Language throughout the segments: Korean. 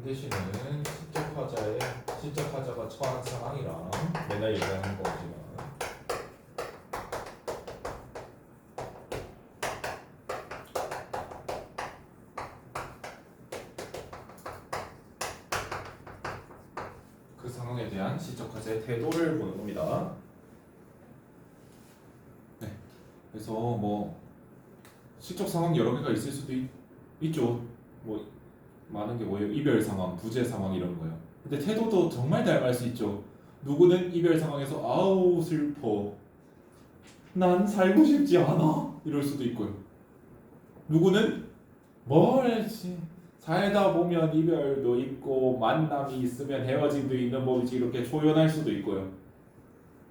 대신은 시적 화자가 처한 상황이랑 맨날 얘기하는 거지만 그 상황에 대한 시적 화자의 태도를 보는 겁니다. 네. 그래서 뭐 시적 상황 여러 개가 있을 수도 있죠. 뭐 많은 게 뭐예요? 이별 상황, 부재 상황 이런 거요. 근데 태도도 정말 다양할 수 있죠. 누구는 이별 상황에서 아우 슬퍼, 난 살고 싶지 않아 이럴 수도 있고요. 누구는 멀지 살다 보면 이별도 있고 만남이 있으면 헤어짐도 있는 법이지 이렇게 초연할 수도 있고요.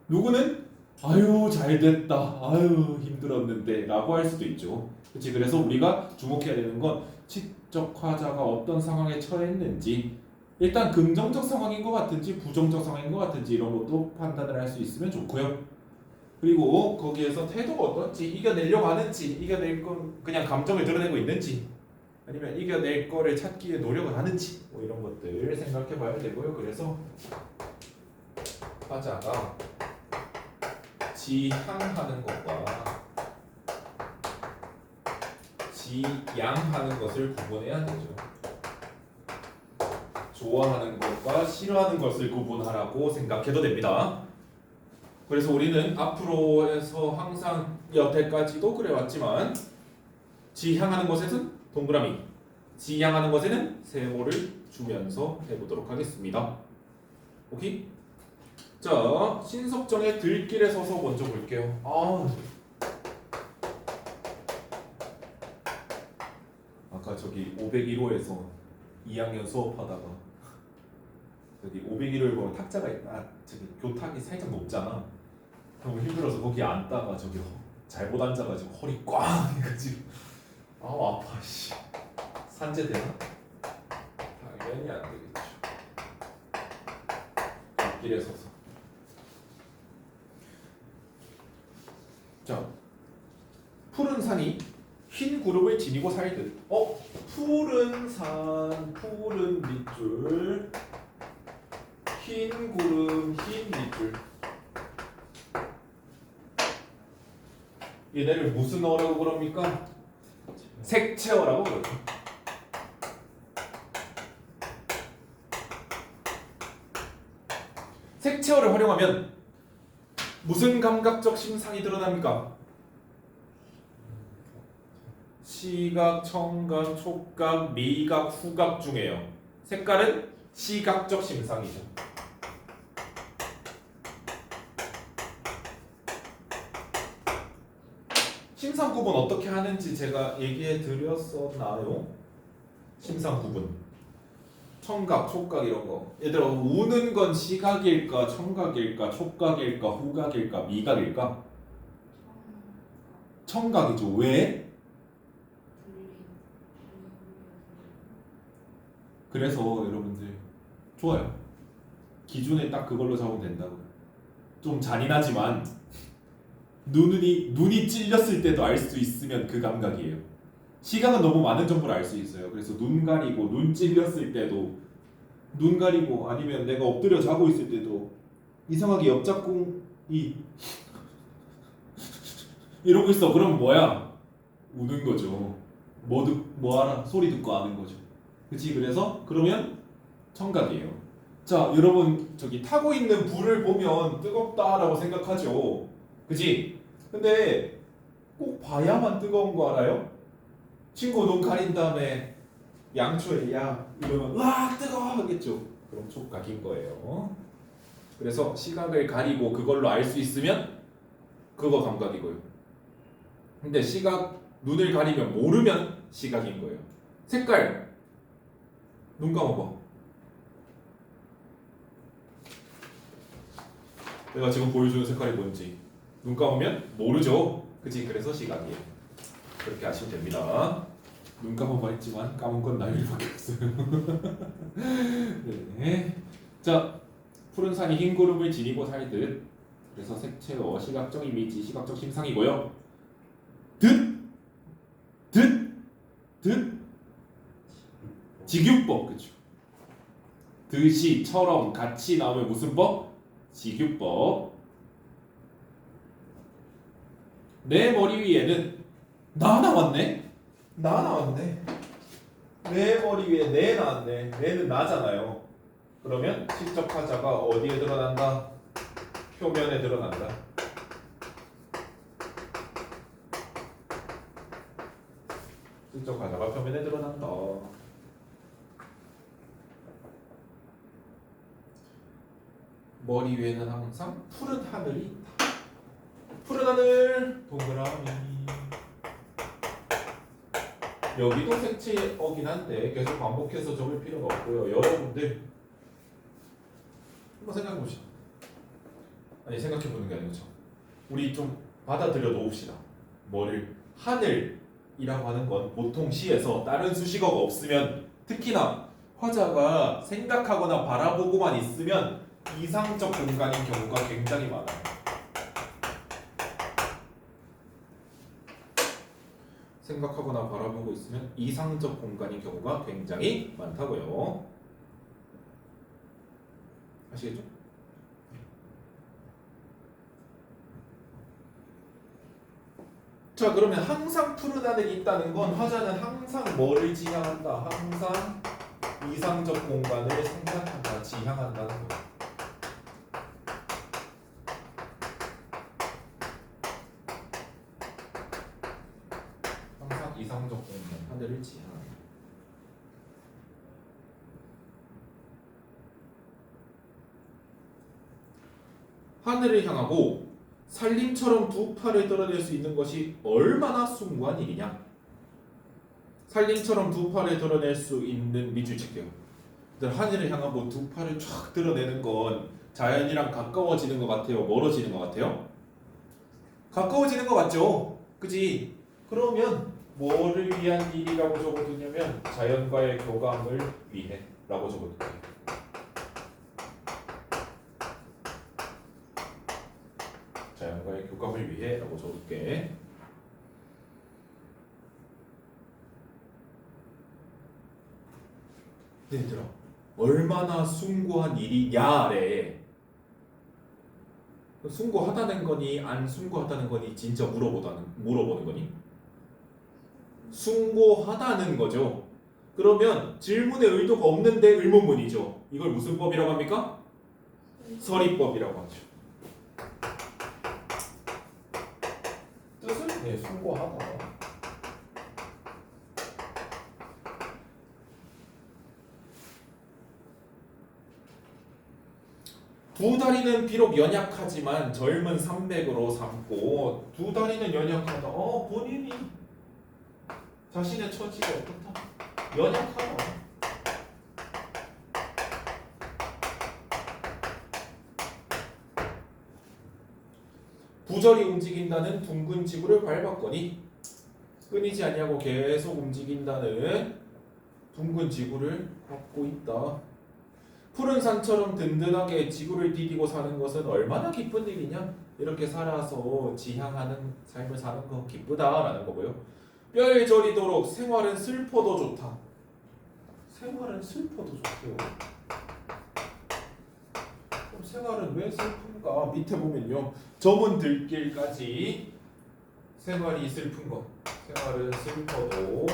누구는 아유 잘됐다, 아유 힘들었는데 라고 할 수도 있죠. 그렇지. 그래서 우리가 주목해야 되는 건 시적 화자가 어떤 상황에 처했는지, 일단 긍정적 상황인 것 같은지 부정적 상황인 것 같은지 이런 것도 판단을 할 수 있으면 좋고요. 그리고 거기에서 태도가 어떤지, 이겨내려고 하는지, 이겨낼 건 그냥 감정을 드러내고 있는지, 아니면 이겨낼 거를 찾기 위해 노력을 하는지, 뭐 이런 것들 생각해 봐야 되고요. 그래서 화자가 지향하는 것과 지양하는 것을 구분해야 되죠. 좋아하는 것과 싫어하는 것을 구분하라고 생각해도 됩니다. 그래서 우리는 앞으로 해서 항상 여태까지도 그래왔지만 지향하는 것에는 동그라미, 지향하는 것에는 세모를 주면서 해보도록 하겠습니다. 오케이? 자, 신석정의 들길에 서서 먼저 볼게요. 아까 저기 501호에서 2학년 수업하다가 여기 501호에 보면 탁자가 있다. 저기 교탁이 살짝 높잖아. 너무 힘들어서 거기 앉다가 저기 잘못 앉아가지고 허리 꽝 해가지고 아파 씨. 산재되나? 당연히 안 되겠죠. 길에 서서. 자, 푸른 산이 흰 구름을 지니고 살듯. 푸른 산, 푸른 밑줄, 흰 구름, 흰 밑줄. 얘네를 무슨 어라고 그럽니까? 색채어라고 그러죠. 색채어를 활용하면 무슨 감각적 심상이 드러납니까? 시각, 청각, 촉각, 미각, 후각 중에요. 색깔은 시각적 심상이죠. 심상 구분 어떻게 하는지 제가 얘기해 드렸었나요? 심상 구분. 청각, 촉각 이런 거. 얘들아, 우는 건 시각일까, 청각일까, 촉각일까, 후각일까, 미각일까? 청각이죠. 왜? 그래서 여러분들 좋아요. 기준에 딱 그걸로 잡으면 된다고요. 좀 잔인하지만 눈이 찔렸을 때도 알 수 있으면 그 감각이에요. 시각은 너무 많은 정보를 알 수 있어요. 그래서 눈 가리고 눈 찔렸을 때도, 눈 가리고 아니면 내가 엎드려 자고 있을 때도 이상하게 옆짝꿍이 이러고 있어. 그럼 뭐야? 우는 거죠. 뭐 알아? 소리 듣고 아는 거죠. 그치? 그래서 그러면 청각이에요. 자, 여러분 저기 타고 있는 불을 보면 뜨겁다라고 생각하죠. 그치? 근데 꼭 봐야만 뜨거운 거 알아요? 친구 눈 가린 다음에 양초에 야 이러면 와 뜨거워 하겠죠. 그럼 촉각인 거예요. 그래서 시각을 가리고 그걸로 알 수 있으면 그거 감각이고요. 근데 눈을 가리면 모르면 시각인 거예요. 색깔 눈 감아봐. 내가 지금 보여주는 색깔이 뭔지 눈 감으면 모르죠. 그치? 그래서 시각이에요. 그렇게 아시면 됩니다. 눈 감아봐 했지만 감은 건 나일밖에 없어요. 네. 자, 푸른 산이 흰 구름을 지니고 살듯. 그래서 색채어, 시각적 이미지, 시각적 심상이고요. 듯 직유법. 그쵸? 듯이처럼 같이 나오면 무슨 법? 직유법. 내 머리 위에는 나 나왔네? 나 나왔네. 내 머리 위에 내 나왔네. 내는 나잖아요. 그러면 시적 하자가 어디에 드러난다? 표면에 드러난다. 시적 하자가 표면에 드러난다. 머리 위에는 항상 푸른 하늘이 있다. 푸른 하늘 동그라미. 여기도 색채어긴 한데 계속 반복해서 적을 필요는 없고요. 여러분들 한번 생각해 봅시다. 아니 생각해 보는 게 아니죠. 우리 좀 받아들여 놓읍시다. 뭐를 하늘이라고 하는 건 보통 시에서 다른 수식어가 없으면 특히나 화자가 생각하거나 바라보고만 있으면 이상적 공간인 경우가 굉장히 많아요. 생각하거나 바라보고 있으면 이상적 공간인 경우가 굉장히 많다고요. 아시겠죠? 자, 그러면 항상 푸른 하늘이 있다는 건 화자는 항상 뭐를 지향한다? 항상 이상적 공간을 생각한다, 지향한다는 거예요. 항상 이상적 공간, 하늘을 지향한다. 하늘을 향하고 살림처럼 두 팔을 떨어낼 수 있는 것이 얼마나 숭고한 일이냐. 살림처럼 두 팔을 드러낼 수 있는 밑줄 칠게요. 하늘을 향하고 두 팔을 쫙 드러내는 건 자연이랑 가까워지는 것 같아요? 멀어지는 것 같아요? 가까워지는 것 같죠? 그지? 그러면 뭐를 위한 일이라고 적어두냐면 자연과의 교감을 위해 라고 적어둘게요. 자연과의 교감을 위해 라고 적을게. 얘들아, 얼마나 숭고한 일이냐래. 숭고하다는 거니 안 숭고하다는 거니 진짜 물어보는 거니? 숭고하다는 거죠. 그러면 질문의 의도가 없는데 의문문이죠. 이걸 무슨 법이라고 합니까? 서리법이라고 하죠. 뜻은 네, 숭고하다. 두 다리는 비록 연약하지만 젊은 산맥으로 삼고 두 다리는 연약하다. 본인이 자신의 처지가 어떻다? 연약하다. 부절히 움직인다는 둥근 지구를 밟았거니 끊이지 아니하고 계속 움직인다는 둥근 지구를 밟고 있다. 푸른 산처럼 든든하게 지구를 디디고 사는 것은 얼마나 기쁜 일이냐? 이렇게 살아서 지향하는 삶을 사는 거 기쁘다라는 거고요. 뼈에 저리도록 생활은 슬퍼도 좋다. 생활은 슬퍼도 좋대요. 그럼 생활은 왜 슬픈가? 밑에 보면요. 저문 들길까지 생활이 슬픈 것. 생활은 슬퍼도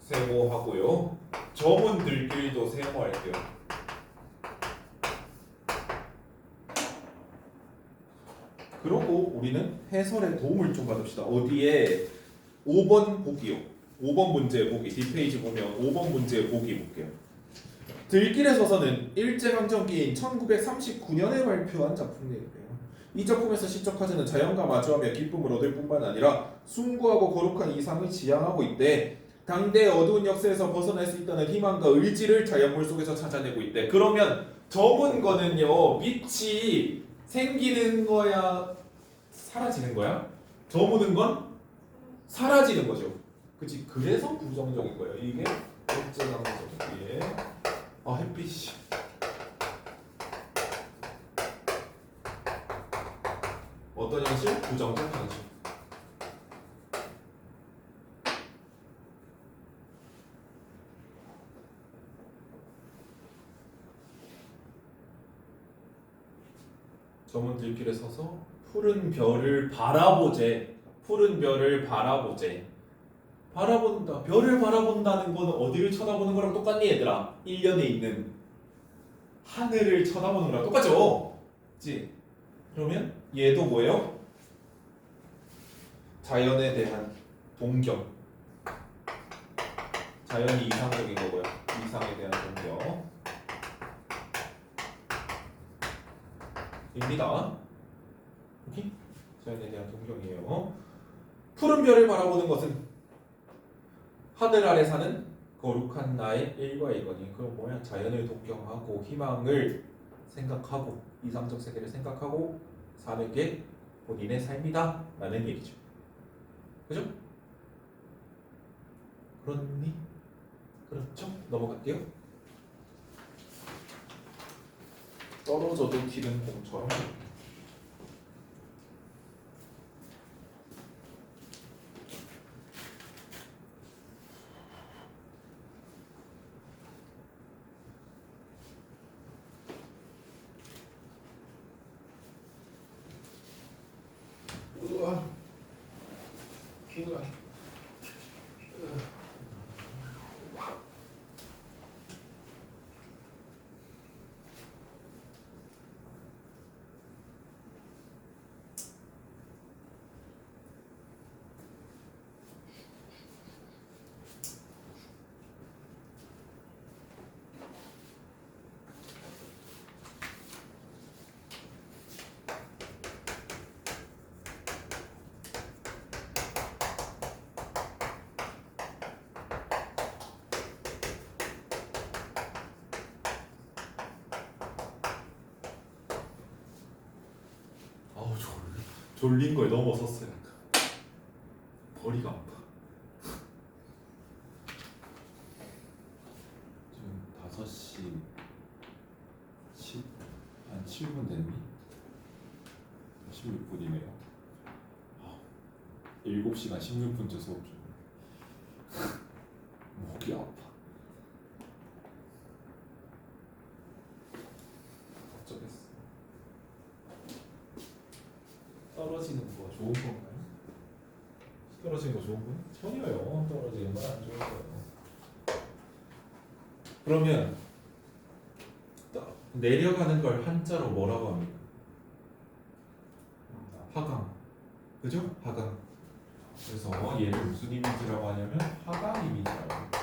세모하고요. 저문 들길도 세모할게요. 그러고 우리는 해설에 도움을 좀 받읍시다. 어디에 5번 보기요. 5번 문제 보기. 뒷페이지 보면 5번 문제 보기 볼게요. 들길에 서서는 일제강점기인 1939년에 발표한 작품이에요. 이 작품에서 시적 화자는 자연과 마주하며 기쁨을 얻을 뿐만 아니라 숭고하고 거룩한 이상을 지향하고 있대. 당대의 어두운 역사에서 벗어날 수 있다는 희망과 의지를 자연물 속에서 찾아내고 있대. 그러면 저문 거는요, 빛이 생기는 거야, 사라지는 거야? 저무는 건 사라지는 거죠. 그치? 그래서 부정적인 거예요. 이게 일제강점기에 햇빛이 어떤 형식? 부정적 형식. 저문들길에 서서 푸른 별을 바라보제. 푸른 별을 바라보제. 바라본다. 별을 바라본다는 건 어디를 쳐다보는 거랑 똑같니 얘들아? 1년에 있는 하늘을 쳐다보는 거랑 똑같죠? 그치? 그러면 얘도 뭐예요? 자연에 대한 동경. 자연이 이상적인 거고요. 이상에 대한 동경. 입니다. 오케이? 자연에 대한 동경이에요. 푸른 별을 바라보는 것은 하늘 아래 사는 거룩한 나의 일과 이거니. 그럼 뭐야? 자연을 동경하고 희망을 생각하고 이상적 세계를 생각하고 사는 게 본인의 삶이다 라는 얘기죠. 그죠? 그렇니? 그렇죠? 넘어갈게요. 떨어져도 튀는 공처럼. 귀가 아우 졸린 거에 넘어섰어요. 머리가 아파. 지금 5시 한 7분 됐니? 16분이네요. 7시간 16분째 수업 중. 목이 아파. 어쩌겠어. 떨어지는 거 좋은 건가요? 떨어지는 거 좋은 거예요? 전혀요. 떨어지는 건 안 좋은 거예요. 그러면 내려가는 걸 한자로 뭐라고 합니까? 하강. 그죠? 하강. 그래서 얘를 무슨 이미지라고 하냐면 하강 이미지라고 합니다.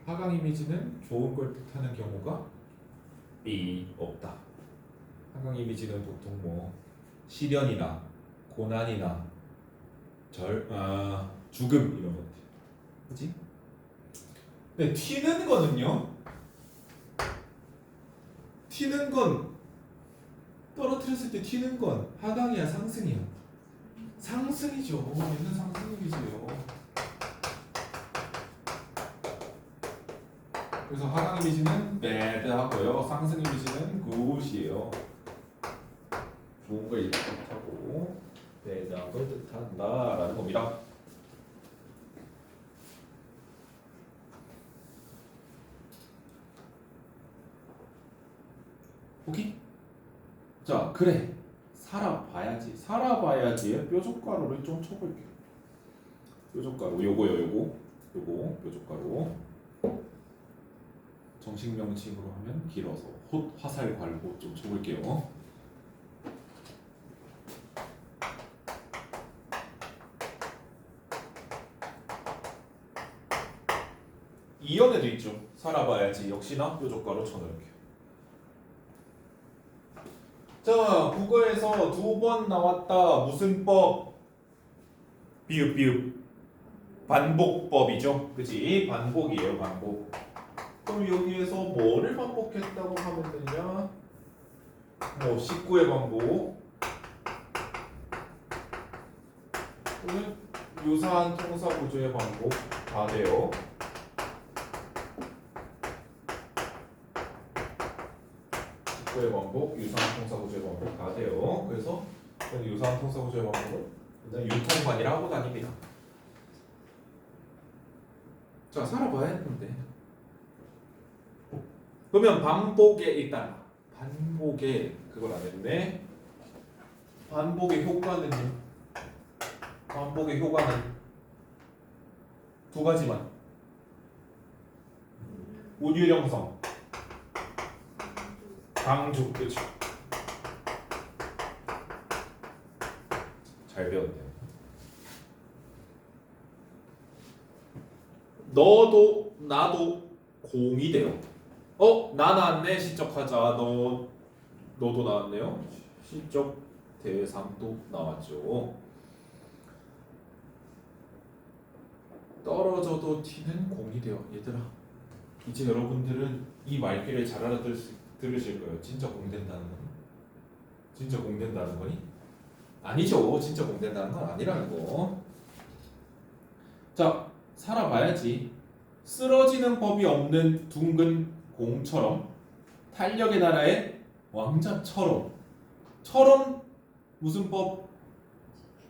하강 이미지는 좋은 걸 뜻하는 경우가 없다. 하강 이미지는 보통 뭐 시련이나 고난이나 죽음 이런 것들. 그치? 근데 튀는 거는요. 튀는 건 떨어뜨렸을 때 튀는 건 하강이야 상승이야? 상승이죠. 얘는 상승 이미지예요. 그래서 하강 이미지는 bad하고요. 상승 이미지는 good이에요. 좋은 걸 뜻하고 bad한 걸 뜻한다라는 겁니다. 오케이? 자, 그래. 살아봐야지. 살아봐야지의 뾰족가루를 좀 쳐볼게요. 뾰족가루 요거요, 요거 뾰족가루. 정식 명칭으로 하면 길어서 홑 화살괄호 좀 쳐볼게요. 이연에도 있죠. 살아봐야지 역시나 뾰족가루 쳐놓을게요. 자, 국어에서 2번 나왔다. 무슨 법? 비읍 반복법이죠. 그치? 반복이에요. 반복. 그럼 여기에서 뭐를 반복했다고 하면 되냐? 뭐 19의 반복 또는 유사한 통사 구조의 반복 다 돼요. 의 반복, 유사한 통사 구조의 반복 다 돼요. 그래서 유사한 통사 구조의 반복을 일단 유통관이라 하고 다닙니다. 자, 살아봐야 했는데 그러면 반복에 일단 반복에 그걸 안 했네. 반복의 효과는요? 반복의 효과는 두 가지만. 운율 형성, 강조. 그렇죠. 잘 배웠네요. 너도 나도 공이 돼요. 나 나왔네. 시적하자. 너도 나왔네요. 시적 대상도 나왔죠. 떨어져도 T는 공이 돼요. 얘들아, 이제 여러분들은 이 말귀를 잘 들으실 거예요. 진짜 공된다는 거니? 진짜 공된다는 거니? 아니죠. 진짜 공된다는 건 아니라는 거. 자, 살아봐야지. 쓰러지는 법이 없는 둥근 공처럼, 탄력의 나라의 왕자처럼. 무슨 법?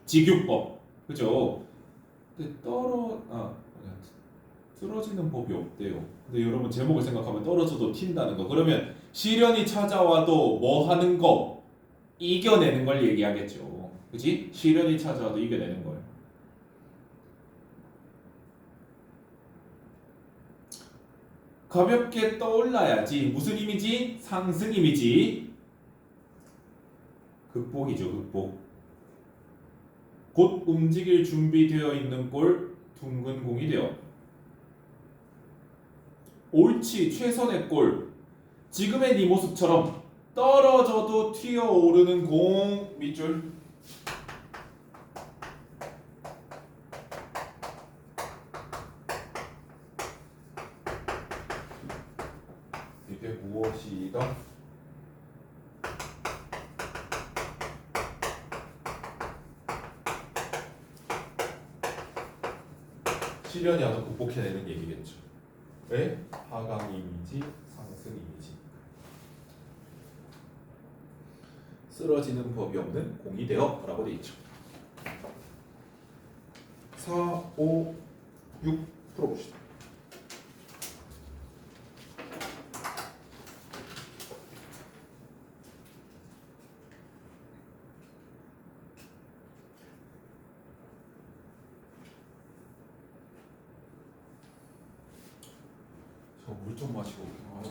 직유법. 그죠? 근데 쓰러지는 법이 없대요. 근데 여러분 제목을 생각하면 떨어져도 튄다는 거. 그러면 시련이 찾아와도 뭐 하는 거? 이겨내는 걸 얘기하겠죠. 그치? 시련이 찾아와도 이겨내는 걸. 가볍게 떠올라야지. 무슨 이미지? 상승 이미지. 극복이죠, 극복. 곧 움직일 준비되어 있는 골, 둥근 공이 되어. 옳지, 최선의 골. 지금의 네 모습처럼 떨어져도 튀어오르는 공. 밑줄. 이게 무엇이다? 시련이 와도 극복해내는 얘기겠죠. 왜? 하강 이미지, 상승 이미지. 쓰러지는 법이 없는 공이 되어 라고 되어 있죠. 4, 5, 6 풀어봅시다. 저 물 좀 마시고. 뭐.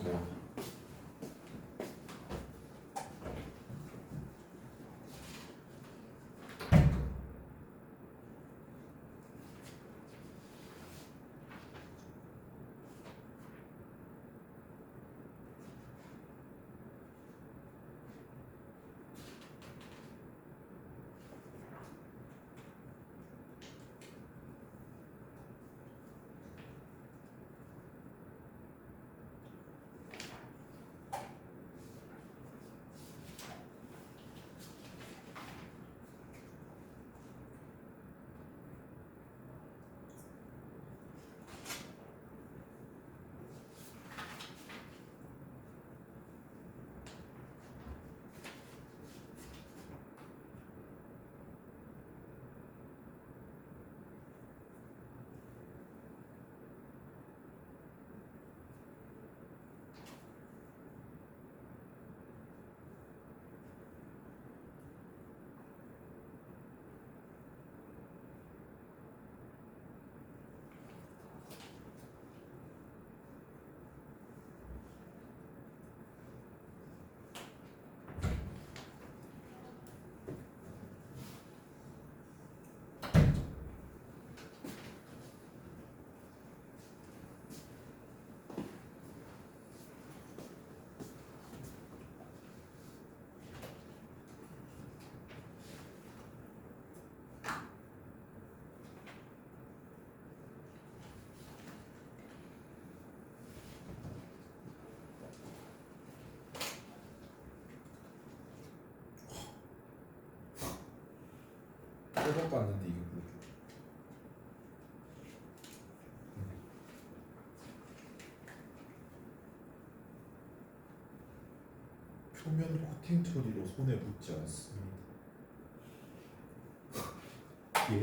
새벽 봤는데 이게 뭐죠? 표면 코팅 처리로 손에 묻지 않습니다. 예?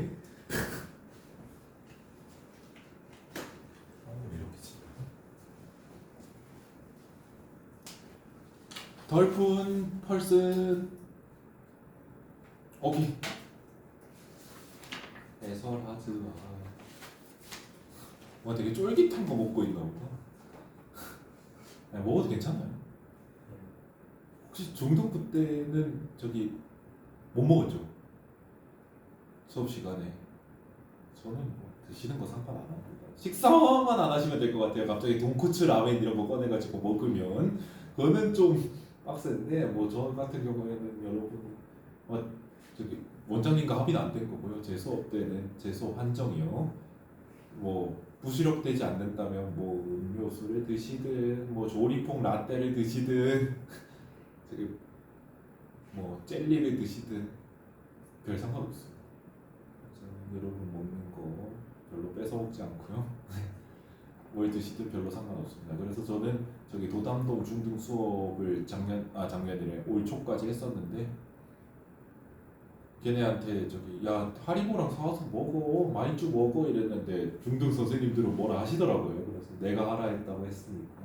이렇게 치. 덜푼 펄슨. 오케이. 해설하즈마. 와 되게 쫄깃한 거 먹고 있나 보다. 아니, 먹어도 괜찮아요. 혹시 중등부 때는 저기 못 먹었죠? 수업 시간에. 저는 뭐 드시는 거 상관 안 합니다. 식사만 안 하시면 될 것 같아요. 갑자기 돈코츠 라멘 이런 거 꺼내가지고 먹으면 그거는 좀 빡센데 뭐 저 같은 경우에는 여러분 저기 원장님과 합의는 안 된 거고요. 제 수업 때는 제 수업 한정이요. 뭐 부시럽되지 않는다면 뭐 음료수를 드시든 뭐 조리퐁 라떼를 드시든 저기 뭐 젤리를 드시든 별 상관없어요. 여러분 먹는 거 별로 뺏어 먹지 않고요. 뭘 드시든 별로 상관없습니다. 그래서 저는 저기 도담동 중등 수업을 작년이래 올 초까지 했었는데 걔네한테 저기 야 하리보랑 사와서 먹어 마이쮸 먹어 이랬는데 중등 선생님들은 뭐라 하시더라고요. 그래서 내가 하라 했다고 했으니까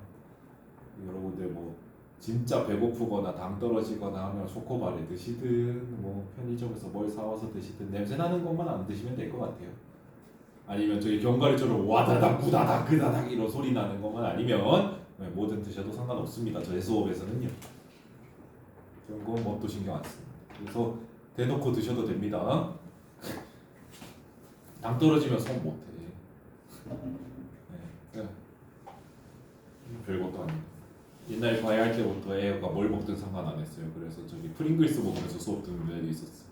여러분들 뭐 진짜 배고프거나 당 떨어지거나 하면 초코바를 드시든 뭐 편의점에서 뭘 사와서 드시든 냄새 나는 것만 안 드시면 될 것 같아요. 아니면 저기 견과류처럼 와다닥 구다닥 그다닥 이런 소리 나는 것만 아니면 뭐든 드셔도 상관없습니다. 저의 수업에서는요. 그런 건 뭣도 신경 안 씁니다. 그래서 대놓고 드셔도 됩니다. 당 떨어지면 손 못해. 네. 별것도 아닙니다. 옛날 과외할 때부터 애가 뭘 먹든 상관 안 했어요. 그래서 저기 프링글스 먹으면서 수업 듣는 애도 있었어.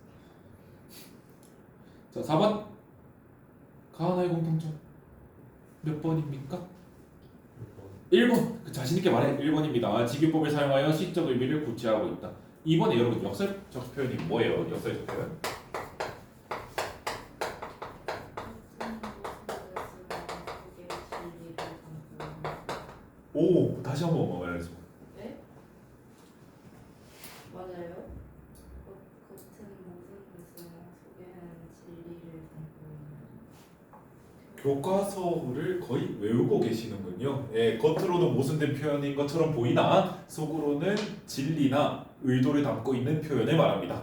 자, 4번. 가하나의 공통점 몇 번입니까? 1번. 그 자신 있게 말해. 1번입니다. 직유법을 사용하여 시적 의미를 구체화하고 있다. 2번에 여러분 역설적 표현이 뭐예요? 역설적 표현. 오, 다시 한번 말해줘. 네? 맞아요. 겉은 모든 것을 소개하는 진리를 담고 있는. 교과서를 거의 외우고 계시는군요. 예, 겉으로는 모순된 표현인 것처럼 보이나 속으로는 진리나 의도를 담고 있는 표현을 말합니다.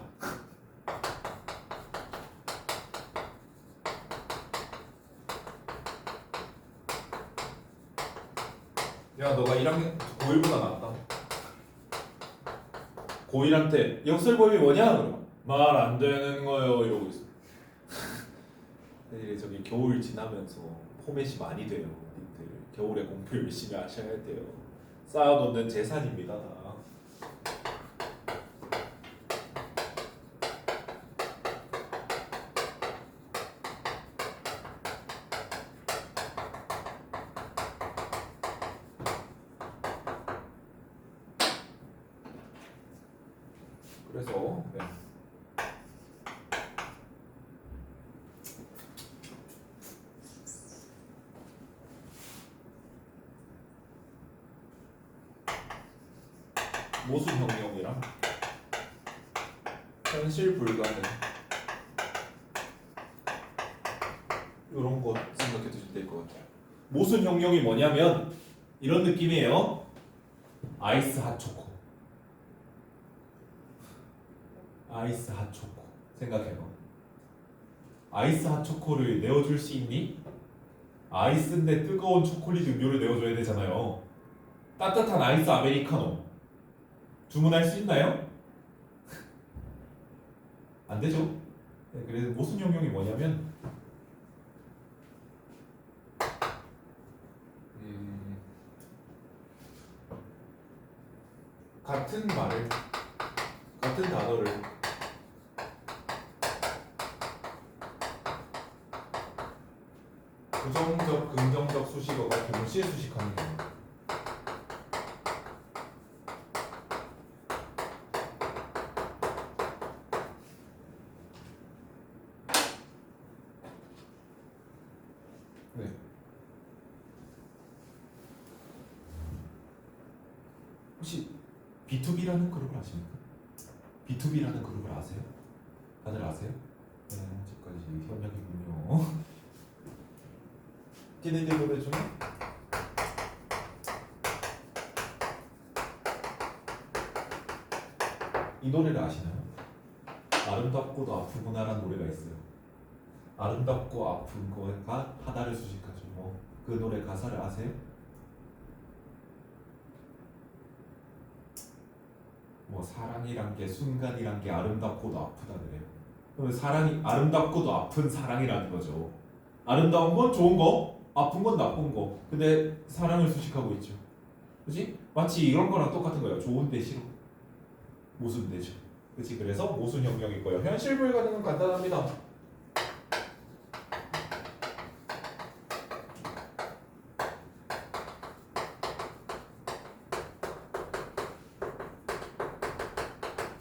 야, 너가 1학년 고1보다 낫다. 고1한테 역설법이 뭐냐? 말 안 되는 거요 이러고 있어. 저기 겨울 지나면서 포맷이 많이 돼요. 님들 겨울에 공부 열심히 하셔야 돼요. 쌓아놓는 재산입니다. 다. 그래서 네. 모순혁명이랑 현실 불가능 이런 거 생각해 두시면 될 것 같아요. 모순혁명이 뭐냐면 이런 느낌이에요. 아이스 핫초코. 아이스 핫초코 생각해요. 아이스 핫초코를 내어줄 수 있니? 아이스인데 뜨거운 초콜릿 음료를 내어줘야 되잖아요. 따뜻한 아이스 아메리카노 주문할 수 있나요? 안 되죠. 네, 그래서 모순혁명이 뭐냐면 같은 말을 같은 단어를 부정적, 긍정적 수식어가 동시에 수식하는 거예요. 네. 혹시 B2B라는 그룹을 아십니까? B2B라는 그룹을 아세요? 다들 아세요? 네, 아직까지 현역이군요. 걔네들 노래 중에 이 노래를 아시나요? 아름답고도 아프구나라는 노래가 있어요. 아름답고 아픈 거가 하나를 수식하죠. 그 노래 가사를 아세요? 사랑이란 게 순간이란 게 아름답고도 아프다 그래요. 그러면 사랑이 아름답고도 아픈 사랑이라는 거죠. 아름다운 건 좋은 거, 아픈 건 나쁜 거. 근데 사랑을 수식하고 있죠. 그렇지? 마치 이런 거랑 똑같은 거예요. 좋은데 싫어. 모순되죠. 그렇지? 그래서 모순형용일 거예요. 현실 불가능은 간단합니다.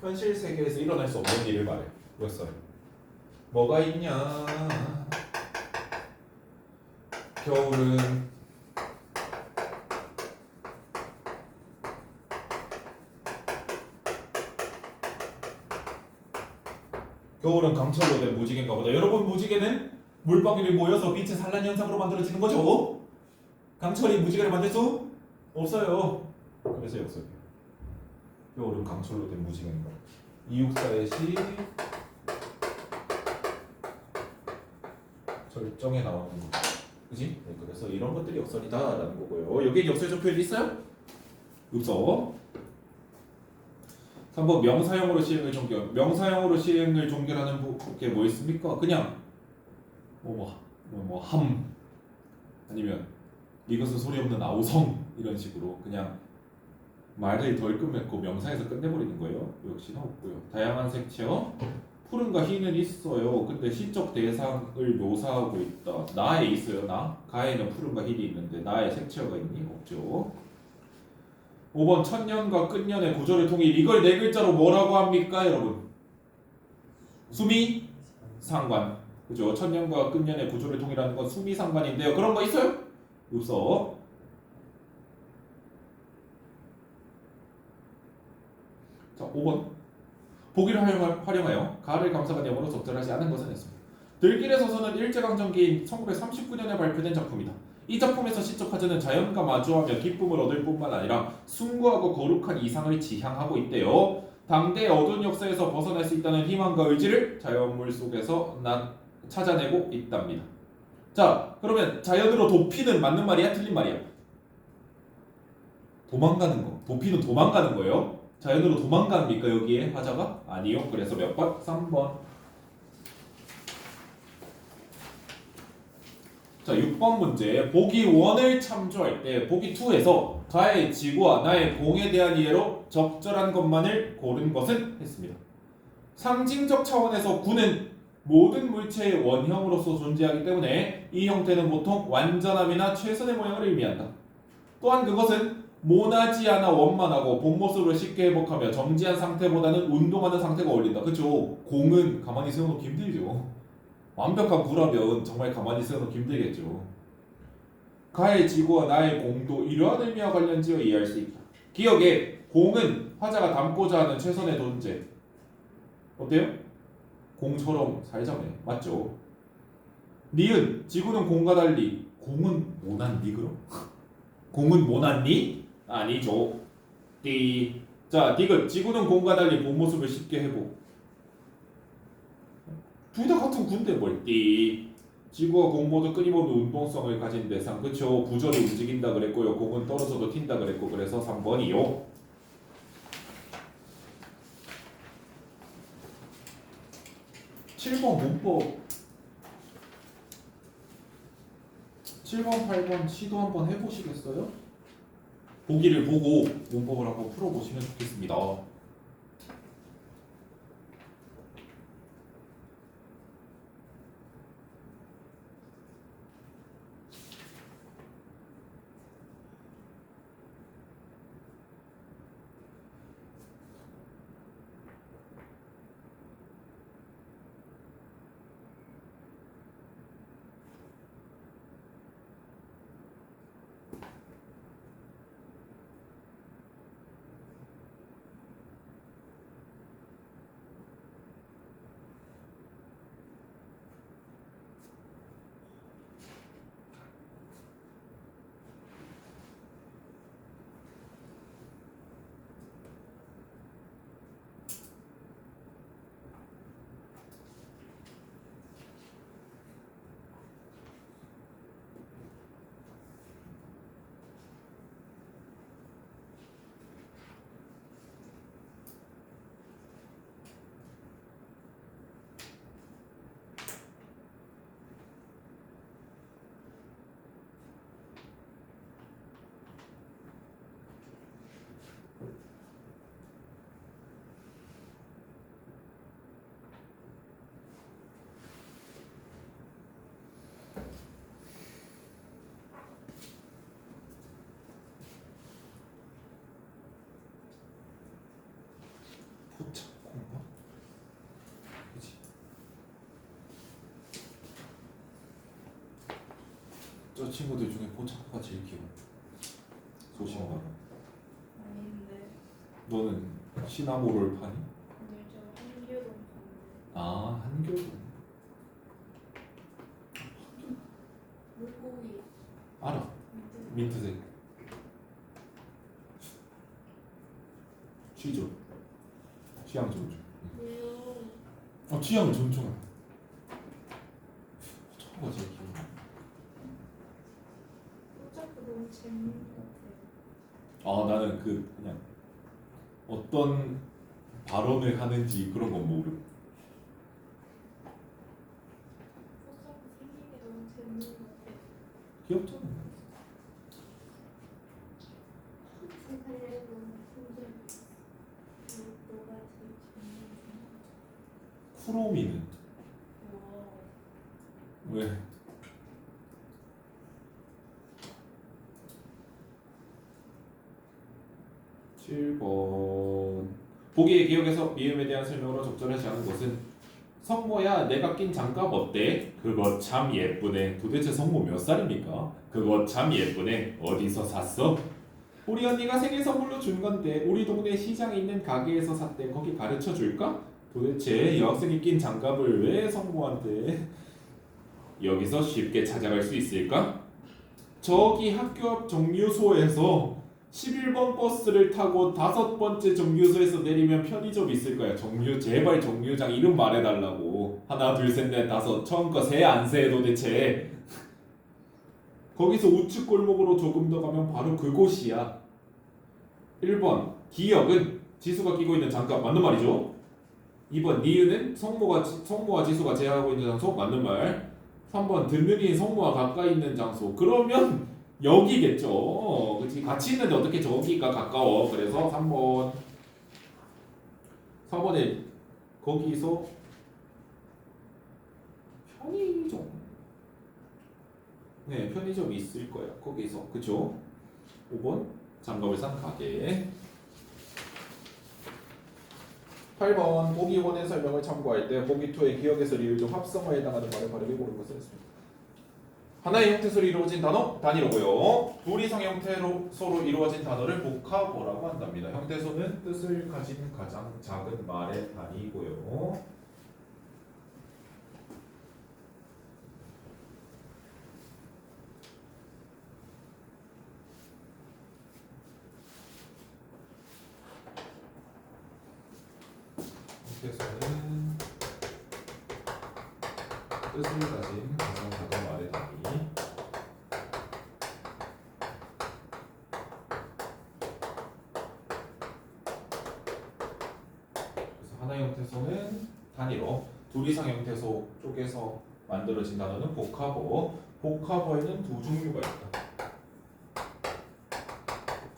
현실 세계에서 일어날 수 없는 일을 말해요. 그랬어요. 뭐가 있냐? 겨울은 강철로 된 무지개인가 보다. 여러분, 무지개는 물방울이 모여서 빛의 산란 현상으로 만들어지는 거죠. 강철이 무지개를 만들 수 없어요. 그래서 역설이에요. 겨울은 강철로 된 무지개인가. 이육사의 시 절정에 나오는 거. 그지? 네, 그래서 이런 것들이 역설이다라는 거고요. 여기에 역설적 표현이 있어요? 없어. 3번 명사형으로 시행을 종결. 명사형으로 시행을 종결하는 게 뭐 있습니까? 그냥 함 아니면 이것은 소리 없는 아우성 이런 식으로 그냥 말을 덜 끝맺고 명사에서 끝내버리는 거예요. 역시나 없고요. 다양한 색채어 푸른과 흰은 있어요. 근데 시적 대상을 묘사하고 있다. 나에 있어요. 나. 가에는 푸른과 흰이 있는데 나에 색채어가 있니? 없죠. 5번 천년과 끝년의 구조를 통일. 이걸 네 글자로 뭐라고 합니까, 여러분? 수미 상관. 그죠? 천년과 끝년의 구조를 통일하는 건 수미 상관인데요. 그런 거 있어요? 없어. 자, 5번. 보기를 활용하여 가를 감사한 영어로 적절하지 않은 것은 했습니다. 들길에 서서는 일제강점기인 1939년에 발표된 작품이다. 이 작품에서 시적 화자는 자연과 마주하며 기쁨을 얻을 뿐만 아니라 숭고하고 거룩한 이상을 지향하고 있대요. 당대의 어두운 역사에서 벗어날 수 있다는 희망과 의지를 자연물 속에서 찾아내고 있답니다. 자, 그러면 자연으로 도피는 맞는 말이야? 틀린 말이야? 도망가는 거. 도피는 도망가는 거예요. 자연으로 도망갑니까 여기에 화자가? 아니요. 그래서 몇 번? 3번. 자, 6번 문제. 보기 1을 참조할 때 보기 2에서 가의 지구와 나의 공에 대한 이해로 적절한 것만을 고른 것은 했습니다. 상징적 차원에서 구는 모든 물체의 원형으로서 존재하기 때문에 이 형태는 보통 완전함이나 최선의 모양을 의미한다. 또한 그것은 모나지 않아 원만하고 본 모습을 쉽게 회복하며 정지한 상태보다는 운동하는 상태가 어울린다. 그렇죠? 공은 가만히 세워놓기 힘들죠. 완벽한 구라면 정말 가만히 세워놓기 힘들겠죠. 가의 지구와 나의 공도 이러한 의미와 관련지어 이해할 수 있다. 기억에 공은 화자가 담고자 하는 최선의 존재. 어때요? 공처럼 살자며. 맞죠? 니은 지구는 공과 달리 공은 모난니 그럼? 공은 모난니? 아니죠. 띠. 자, 디귿 지구는 공과 달리 본 모습을 쉽게 회복. 둘 다 같은 군데 뭘 띠. 지구와 공 모두 끊임없는 운동성을 가진 대상. 그쵸? 부절이 움직인다 그랬고요. 공은 떨어져도 튄다 그랬고 그래서 3번이요. 7번 문법 7번 8번 시도 한번 해보시겠어요? 보기를 보고 문법을 한번 풀어보시면 좋겠습니다. 저 친구들 중에 포착호가 제일 귀여워. 소심하고. 아닌데. 너는 시나모롤 파니? 오늘 저 한교동 봤는데 아 한교도. 물고기 알아. 민트 민트색. 취조. 취향 존중. 왜요? 취향을 존중해. 포착호가 제일 귀여워. 어차피 너무 재밌는 것 같아요. 나는 그냥 어떤 발언을 하는지 그런 건 모르고. 어차피 생긴 게 너무 재밌는 것 같아요. 귀엽잖아. 생활에도 힘들고 너가 제일 재밌는 쿠로미는 거. 왜? (7번) 보기의 기억에서 미음에 대한 설명으로 적절하지 않은 것은 성모야 내가 낀 장갑 어때? 그거 참 예쁘네. 도대체 성모 몇 살입니까? 그거 참 예쁘네. 어디서 샀어? 우리 언니가 생일 선물로 준 건데 우리 동네 시장에 있는 가게에서 샀대. 거기 가르쳐 줄까? 도대체 여학생이 낀 장갑을 왜 성모한테? 여기서 쉽게 찾아갈 수 있을까? 저기 학교 앞 정류소에서 11번 버스를 타고 5번째 정류소에서 내리면 편의점 있을 거야. 제발 정류장 이름 말해달라고. 하나 둘 셋 넷 다섯. 처음 거 세 안 세 도대체. 거기서 우측 골목으로 조금 더 가면 바로 그곳이야. 1번 기역은 지수가 끼고 있는 장갑 맞는 말이죠. 2번 니은은 성모와 지수가 제하고 있는 장소 맞는 말. 3번 듣는 이인 성모와 가까이 있는 장소. 그러면 여기겠죠. 그치? 같이 있는데 어떻게 저기가 가까워. 그래서 3번. 4번에 거기서 편의점. 네, 편의점이 있을 거야. 거기서. 그쵸? 5번 장갑을 산 가게. 8번 보기 1의 설명을 참고할 때 보기 2의 기억에서 리을 중 합성어에 해당하는 말을 바르게 고르는 것을 했습니다. 하나의 형태소로 이루어진 단어 단위로고요. 둘 이상의 형태소로 이루어진 단어를 복합어라고 한답니다. 형태소는 뜻을 가진 가장 작은 말의 단위고요. 형태소는 뜻을 가진 가장 작은 말의 단위. 그래서 하나의 형태소는 단위로, 둘 이상 형태소 쪽에서 만들어진 단어는 복합어. 복합어에는 두 종류가 있다.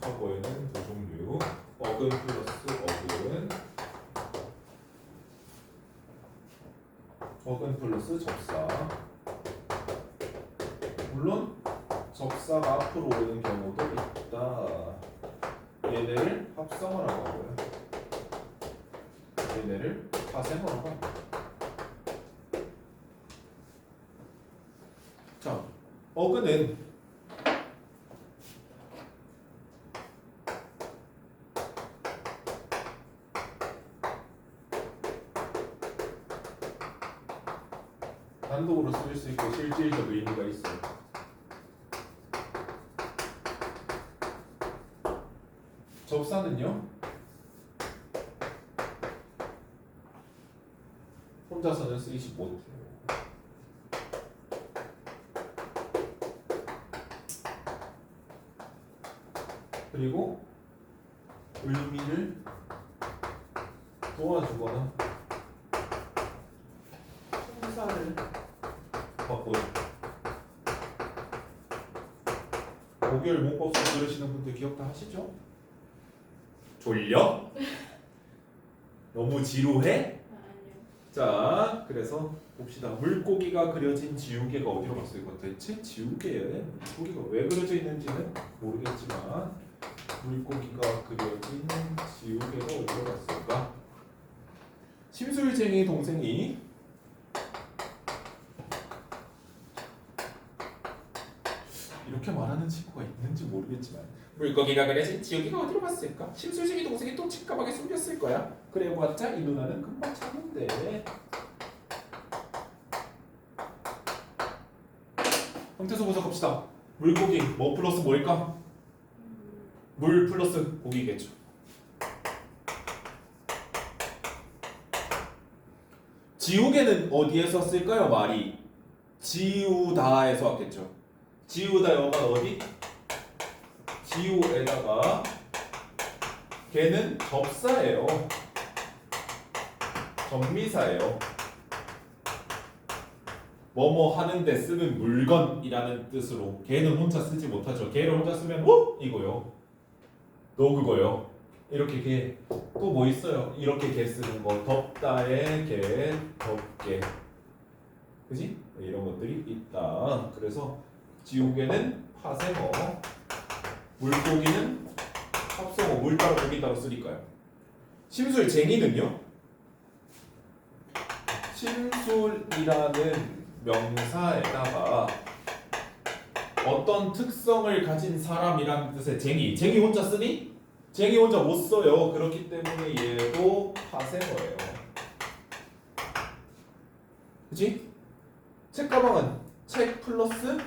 복합어에는 두 종류. 어근 플러스 어근. 어근 플러스 접사. 물론 접사가 앞으로 오는 경우도 있다. 얘네를 합성어라고 하고요. 얘네를 파생어라고 합니다. 자, 어근은 단독으로 쓸 수 있고 실질적 의미가 있어요. 접사는요, 혼자서는 쓰이지 못해요. 그리고 의미를 도와주거나 형사를 바꿔요. 목요일 문법수 들으시는 분들 기억 다 하시죠? 졸려? 너무 지루해? 아니요. 자, 그래서 봅시다. 물고기가 그려진 지우개가 어디로 갔어요? 이거 대체 지우개에 물고기가 왜 그려져 있는지는 모르겠지만 물고기가 그려진 지우개가 어디로 갔을까? 심술쟁이 동생이 이렇게 말하는 친구가 있는지 모르겠지만 물고기가 그려진 지우개가 어디로 갔을까? 심술쟁이 동생이 또 책가방에 숨겼을 거야. 그래 보았자 이 누나는 금방 찾는데. 형태소 분석합시다. 물고기 뭐 플러스 뭘까? 물 플러스 고기겠죠. 지우개는 어디에서 쓸까요? 말이 지우다에서 왔겠죠. 지우다 영어가 어디? 지우에다가 걔는 접사예요. 접미사예요. 뭐뭐 하는데 쓰는 물건이라는 뜻으로 걔는 혼자 쓰지 못하죠. 걔를 혼자 쓰면 이거요. 너 그거요. 이렇게 걔 또 뭐 있어요? 이렇게 걔 쓰는 거 덥다의 걔 덥게 그지? 이런 것들이 있다. 그래서 지우개는 파생어, 물고기는 합성어, 물 따로 고기 따로 쓰니까요. 심술쟁이는요? 심술이라는 명사에다가 어떤 특성을 가진 사람이라는 뜻의 쟁이 혼자 쓰니? 쟁이 혼자 못 써요. 그렇기 때문에 얘도 파생어예요. 그치? 책가방은 책 플러스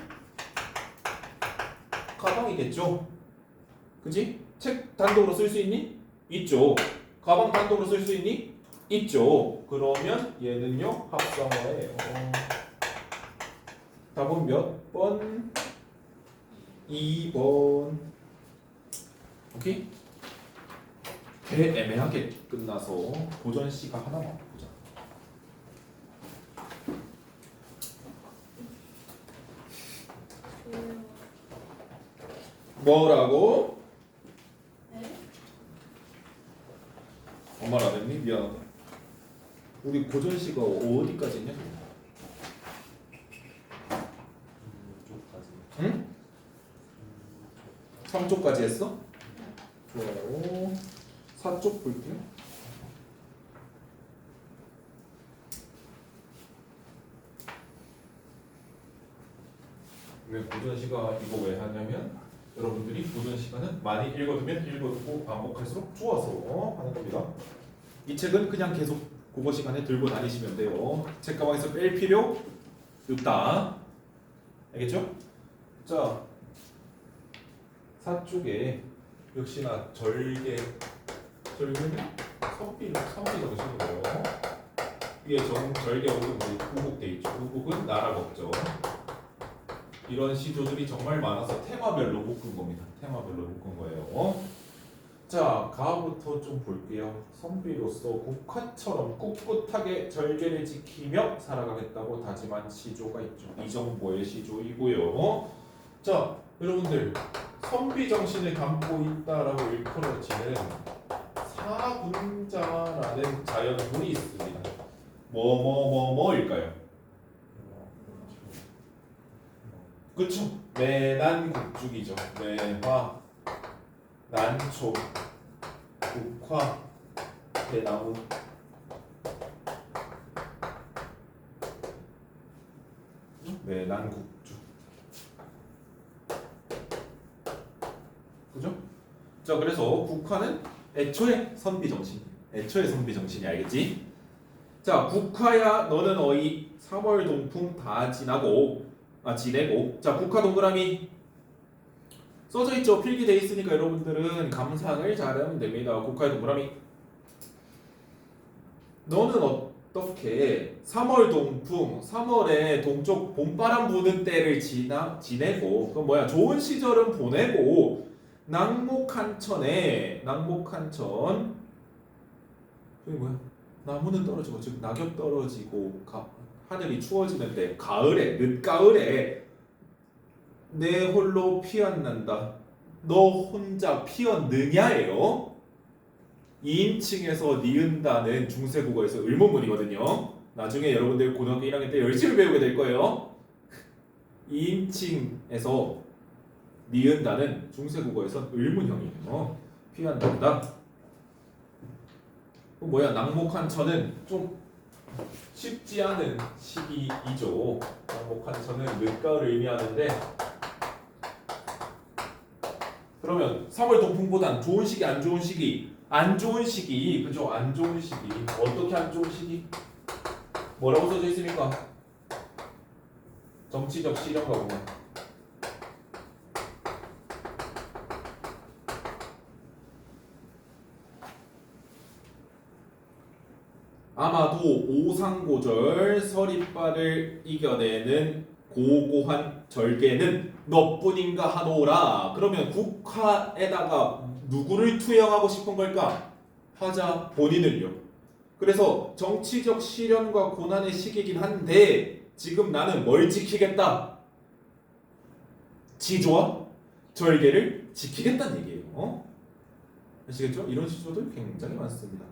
가방이겠죠? 그치? 책 단독으로 쓸 수 있니? 있죠. 가방 단독으로 쓸 수 있니? 있죠. 그러면 얘는요 합성어예요. 답은 몇 번? 2번. 오케이? 개 애매하게 끝나서 도전 씨가 하나만 보자. 뭐라고? 네? 엄마를 안 했니? 미안하다. 우리 고전 씨가 어디까지 했냐? 응? 3쪽까지 했어? 좋아요. 4쪽 볼게요. 왜 고전 씨가 이거 왜 하냐면 여러분들이 고전 시간은 많이 읽어두면 읽어두고 반복할수록 좋아서 하는 겁니다. 이 책은 그냥 계속 국어 시간에 들고 다니시면 돼요. 책가방에서 뺄 필요 없다. 알겠죠? 자, 4쪽에 역시나 절개는 선비 정신이고요. 이게 절개 오른쪽에 구국돼 있죠. 구국은 나라 걱정. 이런 시조들이 정말 많아서 테마별로 묶은 겁니다. 테마별로 묶은 거예요. 자, 가부터 좀 볼게요. 선비로서 국화처럼 꿋꿋하게 절개를 지키며 살아가겠다고 다짐한 시조가 있죠. 이정보의 시조이고요. 자, 여러분들 선비 정신을 담고 있다라고 일컬어지는 사군자라는 자연분이 있습니다. 뭐일까요? 그쵸? 매난국죽이죠. 매화, 난초, 국화, 대나무. 매난국죽. 그죠? 자, 그래서 국화는 애초에 선비 정신. 애초에 선비 정신이 알겠지? 자, 국화야 너는 어이 3월 동풍 다 지내고. 자, 국화 동그라미 써져 있죠. 필기돼 있으니까 여러분들은 감상을 잘하면 됩니다. 국화의 동그라미. 너는 어떻게 3월 동풍, 3월에 동쪽 봄바람 부는 때를 지내고, 그건 뭐야? 좋은 시절은 보내고 낙목한천에 저기 뭐야? 나무는 떨어지고 즉 낙엽 떨어지고 하늘이 추워지는데 가을에 늦가을에 내 홀로 피었는다. 너 혼자 피었느냐예요. 2인칭에서 니은다는 중세국어에서 의문문이거든요. 나중에 여러분들 고등학교 1학년 때 열심히 배우게 될 거예요. 2인칭에서 니은다는 중세국어에서 의문형이에요. 피한다. 뭐야? 낙목한천은 좀 쉽지 않은 시기이죠. 낙목한천은 늦가을을 의미하는데 그러면 3월 동풍보단 좋은 시기 안 좋은 시기? 안 좋은 시기. 그죠? 안 좋은 시기. 어떻게 안 좋은 시기? 뭐라고 써져 있습니까? 정치적 실현가 보면. 아마도 오상고절 서리빨을 이겨내는 고고한 절개는 너뿐인가 하노라. 그러면 국화에다가 누구를 투영하고 싶은 걸까? 화자 본인을요. 그래서 정치적 시련과 고난의 시기이긴 한데 지금 나는 뭘 지키겠다? 지조와 절개를 지키겠다는 얘기예요. 아시겠죠? 이런 시조들 굉장히 많습니다.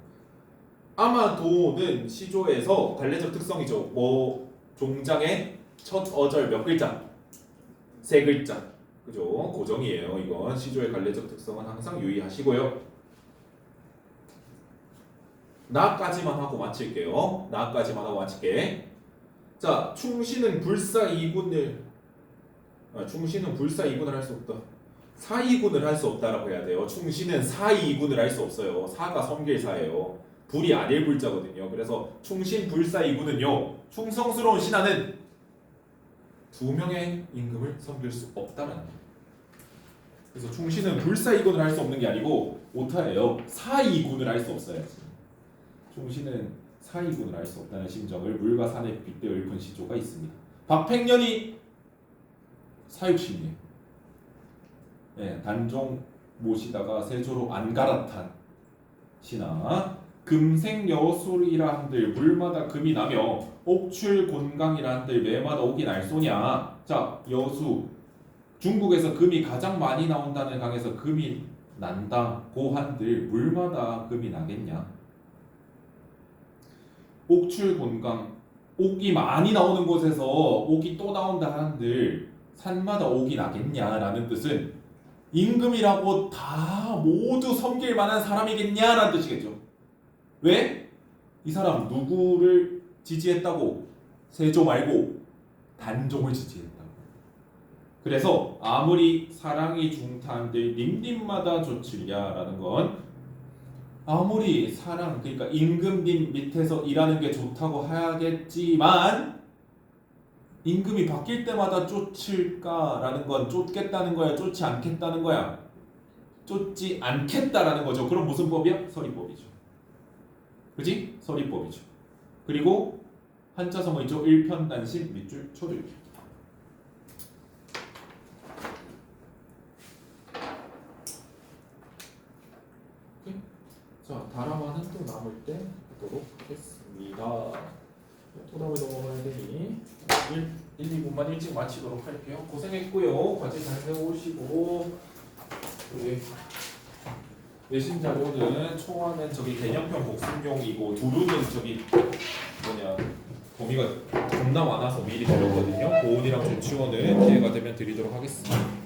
아마도는 시조에서 관례적 특성이죠. 뭐 종장의 첫 어절 몇 글자? 세 글자. 그죠? 고정이에요. 이건 시조의 관례적 특성은 항상 유의하시고요. 나까지만 하고 마칠게요. 나까지만 하고 마칠게. 자, 충신은 불사이군을 충신은 불사이군을 할 수 없다. 사이군을 할 수 없다라고 해야 돼요. 충신은 사이군을 할 수 없어요. 사가 섬길사예요. 불이 아닐 불자거든요. 그래서 충신 불사이군은요. 충성스러운 신하는 두 명의 임금을 섬길 수 없다라는 거예요. 그래서 충신은 불사이군을 할 수 없는 게 아니고 오타예요. 사이군을 할 수 없어요. 충신은 사이군을 할 수 없다는 심정을 물과 산에 빗대어 읊은 시조가 있습니다. 박팽년이 사육신이에요. 네, 단종 모시다가 세조로 안 갈아탄 신하. 금생여술이라 한들 물마다 금이 나며 옥출곤강이라 한들 매마다 옥이 날쏘냐. 자, 여수 중국에서 금이 가장 많이 나온다는 강에서 금이 난다고 한들 물마다 금이 나겠냐. 옥출곤강 옥이 많이 나오는 곳에서 옥이 또 나온다 한들 산마다 옥이 나겠냐라는 뜻은 임금이라고 다 모두 섬길 만한 사람이겠냐라는 뜻이겠죠. 왜? 이 사람 누구를 지지했다고? 세조 말고 단종을 지지했다고. 그래서 아무리 사랑이 중탄들 님님마다 좋으랴라는 건 아무리 사랑 그러니까 임금님 밑에서 일하는 게 좋다고 하겠지만 임금이 바뀔 때마다 쫓을까라는 건 쫓겠다는 거야, 쫓지 않겠다는 거야? 쫓지 않겠다라는 거죠. 그럼 무슨 법이야? 서리법이죠. 그지? 서리법이죠. 그리고 한자성어 있죠? 일편단심 밑줄 쳐줄게. 자, 다람화는 또 남을 때 하도록 하겠습니다. 또 다음에 넘어가야 되니 1, 2분만 일찍 마치도록 할게요. 고생했고요. 과제 잘 해오시고 우리 외신 자료는 초안은 저기 개념형 복습용이고 두루는 저기 범위가 겁나 많아서 미리 드렸거든요. 고온이랑 조치원은 기회가 되면 드리도록 하겠습니다.